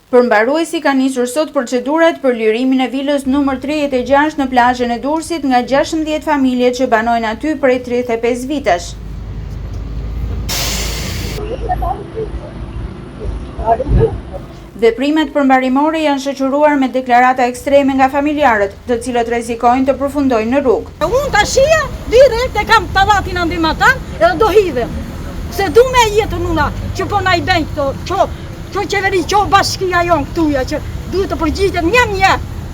Përmbaruesi ka nisur sot procedurat për lirimin e vilës numër 36 në plazhin e Durrësit nga 16 familje që banojnë aty prej 35 vitesh. Veprimet përmbarimore janë shoqëruar me deklarata ekstreme nga familjarët, të cilët rrezikojnë të përfundojnë në rrugë. Unë tashia direkt e kam tallatin andimatan edhe do hidhem. Se du me jetën una që po na i bëjnë këto që qeveri, që bashkia jonë këtuja, që duhet të përgjigjet një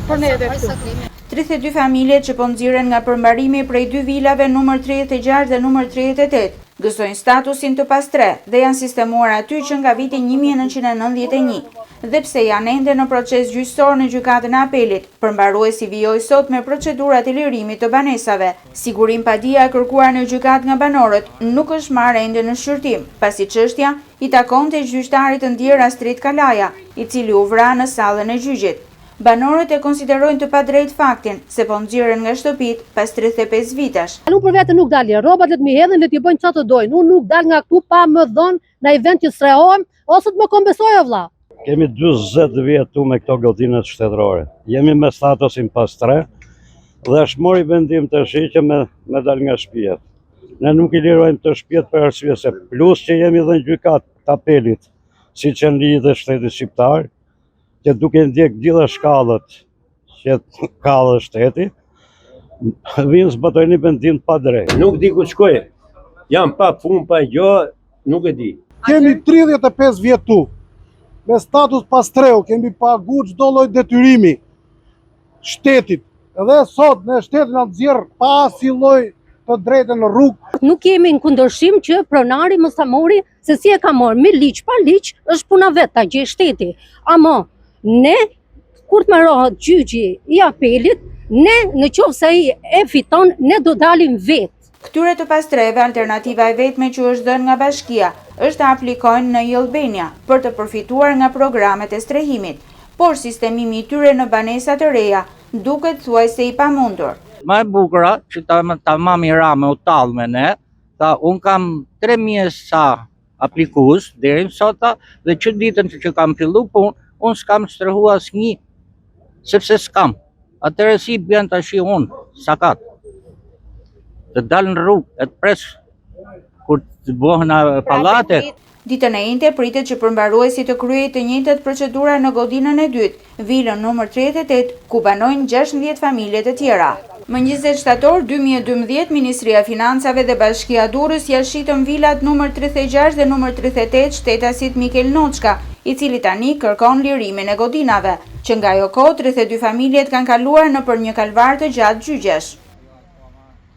për neve këtu. 32 familje që po nxirren nga përmbarimi prej dy vilave numër 36 dhe numër 38, gëzojnë statusin të pastre dhe janë sistemuar aty që nga viti 1991. Dhe pse janë ende në proces gjyqësor në gjykatën e apelit, përmbaruesi vijoi sot me procedurat e lirimit të banesave. Sigurim padia e kërkuar në gjykatë nga banorët nuk është marrë ende në shqyrtim, pasi çështja i takonte gjyqtarit të ndjer Astrid Kalaja, i cili u vra në sallën e gjyqit. Banorët e konsiderojnë të padrejt faktin se po nxirren nga shtëpit pas 35 vitesh. Unë për vete nuk dalje, rrobat le të mi hedhin, le t'i bëjnë çfarë të dojnë. Unë nuk dal nga këtu pa më dhënë në event që strehohem ose të më kombesoj o vlla. Kemi 40 vjetë me këto godinët shtetërore. Jemi me statusin pastre dhe është mori vendim të shi që me dal nga shtëpijet. Ne nuk i lirojmë të shtëpijet për arsye se plus që jemi dhe në gjykatë të apelit, si që në lidhë dhe shtetit shqiptar, që duke ndjek gjitha shkallët që ka dhe shteti, vinë zbatojnë një vendim pa drejt. Nuk di ku shkoj, jam pa punë, pa gjë, nuk e di. Kemi 35 vjetë tu. Me status pastreu, kemi pagu çdo lloj detyrimi shtetit. Edhe sot në shtetin atë nxjerr pa asnjë lloj të drejtë në rrugë. Nuk kemi në kundërshim që pronari mos ta mori se si e ka marrë, me liq, pa liq, është puna vet, ta gjej shteti. Ama ne kur të marrohet gjyqi i apelit, ne në qoftë se ai e fiton, ne do dalim vetë. Këtyre të pastreve, alternativa e vetme që është dhënë nga bashkia është të aplikojnë në Albania për të përfituar nga programet e strehimit, por sistemimi i tyre në banesa të reja duket thuajse i pamundur. Më e bukura që ta mami Rame u tallë me ne, unë kam 3000 sa aplikues deri sot dhe që ditën që kam fillu punë, unë s'kam strehu asnjë, sepse s'kam. Atëherë si bën tash unë, sakat. Të dalë në rrugë, e të presë kur të bëhen pallate. Ditën e njëjtë pritet që përmbaruesi të kryejë të njëjtat procedura në godinën e dytë, vilën numër 38, ku banojnë 16 familje të tjera. Më 20 shtator 2012, Ministria e Financave dhe Bashkia Durrës ja shitën vilat numër 36 dhe numër 38 shtetasit Mikel Noçka, i cili tani kërkon lirimin e godinave, që nga ajo kohë 32 familjet kanë kaluar nëpër një kalvar të gjatë gjyqesh.